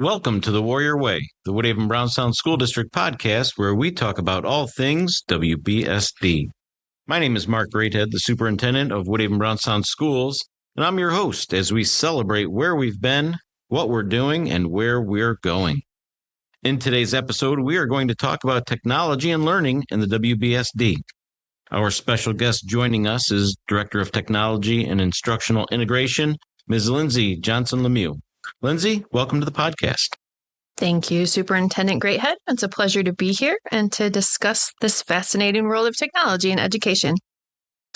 Welcome to the Warrior Way, the Woodhaven-Brownstown School District podcast, where we talk about all things WBSD. My name is Mark Greathead, the superintendent of Woodhaven-Brownstown Schools, and I'm your host as we celebrate where we've been, what we're doing, and where we're going. In today's episode, we are going to talk about technology and learning in the WBSD. Our special guest joining us is Director of Technology and Instructional Integration, Ms. Lyndsay Johnson-Lemieux. Lyndsay, welcome to the podcast. Thank you, Superintendent Greathead. It's a pleasure to be here and to discuss this fascinating world of technology in education.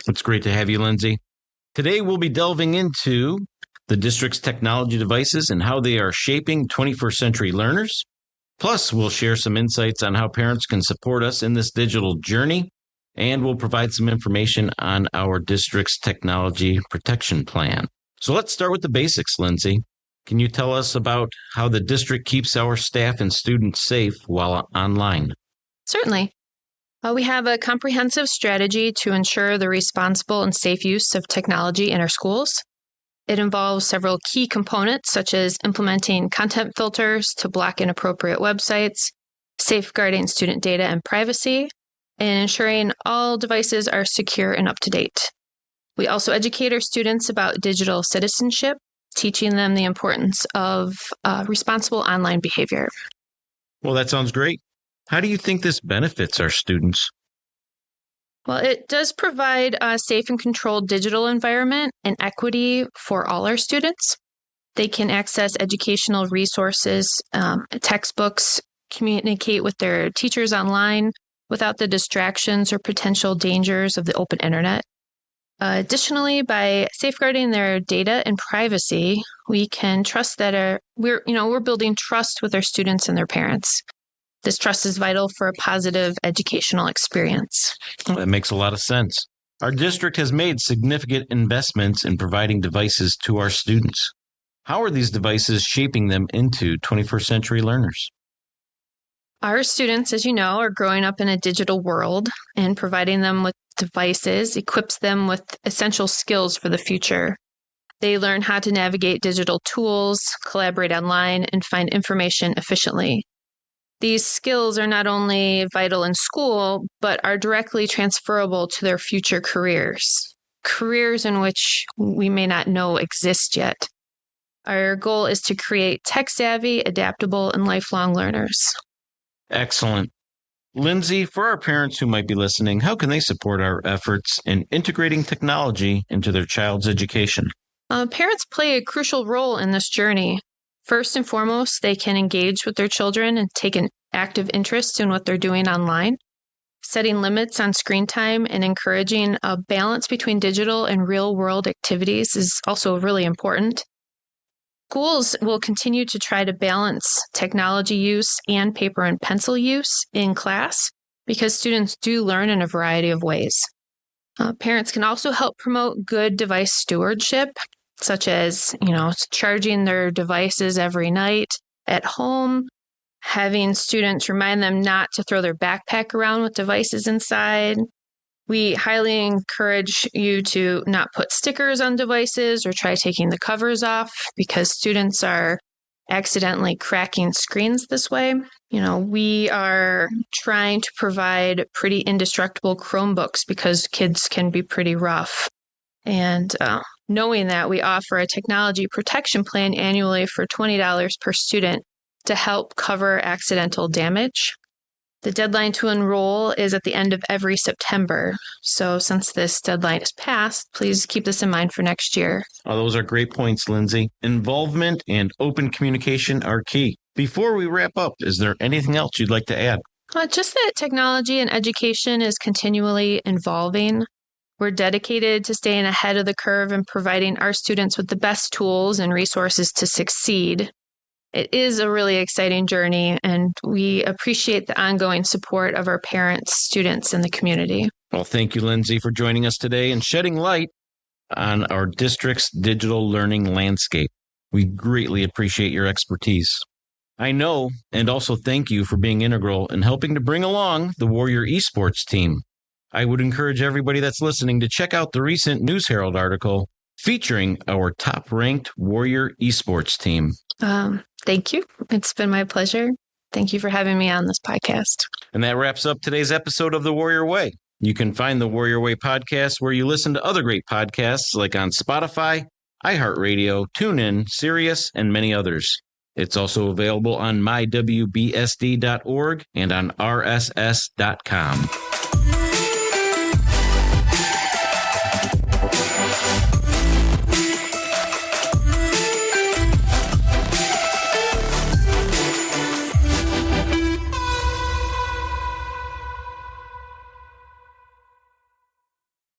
It's great to have you, Lyndsay. Today, we'll be delving into the district's technology devices and how they are shaping 21st century learners. Plus, we'll share some insights on how parents can support us in this digital journey, and we'll provide some information on our district's technology protection plan. So let's start with the basics, Lyndsay. Can you tell us about how the district keeps our staff and students safe while online? Certainly. We have a comprehensive strategy to ensure the responsible and safe use of technology in our schools. It involves several key components, such as implementing content filters to block inappropriate websites, safeguarding student data and privacy, and ensuring all devices are secure and up to date. We also educate our students about digital citizenship, teaching them the importance of responsible online behavior. Well, that sounds great. How do you think this benefits our students? Well, it does provide a safe and controlled digital environment and equity for all our students. They can access educational resources, textbooks, communicate with their teachers online without the distractions or potential dangers of the open internet. Additionally, by safeguarding their data and privacy, we can trust that we're building trust with our students and their parents. This trust is vital for a positive educational experience. Well, that makes a lot of sense. Our district has made significant investments in providing devices to our students. How are these devices shaping them into 21st century learners? Our students, as you know, are growing up in a digital world, and providing them with devices equips them with essential skills for the future. They learn how to navigate digital tools, collaborate online, and find information efficiently. These skills are not only vital in school, but are directly transferable to their future careers in which we may not know exist yet. Our goal is to create tech-savvy, adaptable, and lifelong learners. Excellent. Lyndsay, for our parents who might be listening, how can they support our efforts in integrating technology into their child's education? Parents play a crucial role in this journey. First and foremost, they can engage with their children and take an active interest in what they're doing online. Setting limits on screen time and encouraging a balance between digital and real-world activities is also really important. Schools will continue to try to balance technology use and paper and pencil use in class because students do learn in a variety of ways. Parents can also help promote good device stewardship, such as, charging their devices every night at home, having students remind them not to throw their backpack around with devices inside. We highly encourage you to not put stickers on devices or try taking the covers off because students are accidentally cracking screens this way. We are trying to provide pretty indestructible Chromebooks because kids can be pretty rough. And knowing that, we offer a technology protection plan annually for $20 per student to help cover accidental damage. The deadline to enroll is at the end of every September. So since this deadline is passed, please keep this in mind for next year. Oh, those are great points, Lyndsay. Involvement and open communication are key. Before we wrap up, is there anything else you'd like to add? Just that technology and education is continually evolving. We're dedicated to staying ahead of the curve and providing our students with the best tools and resources to succeed. It is a really exciting journey, and we appreciate the ongoing support of our parents, students, and the community. Well, thank you, Lyndsay, for joining us today and shedding light on our district's digital learning landscape. We greatly appreciate your expertise. I know, and also thank you for being integral in helping to bring along the Warrior Esports team. I would encourage everybody that's listening to check out the recent News Herald article featuring our top-ranked Warrior Esports team. Thank you. It's been my pleasure. Thank you for having me on this podcast. And that wraps up today's episode of The Warrior Way. You can find the Warrior Way podcast where you listen to other great podcasts like on Spotify, iHeartRadio, TuneIn, Sirius, and many others. It's also available on mywbsd.org and on rss.com.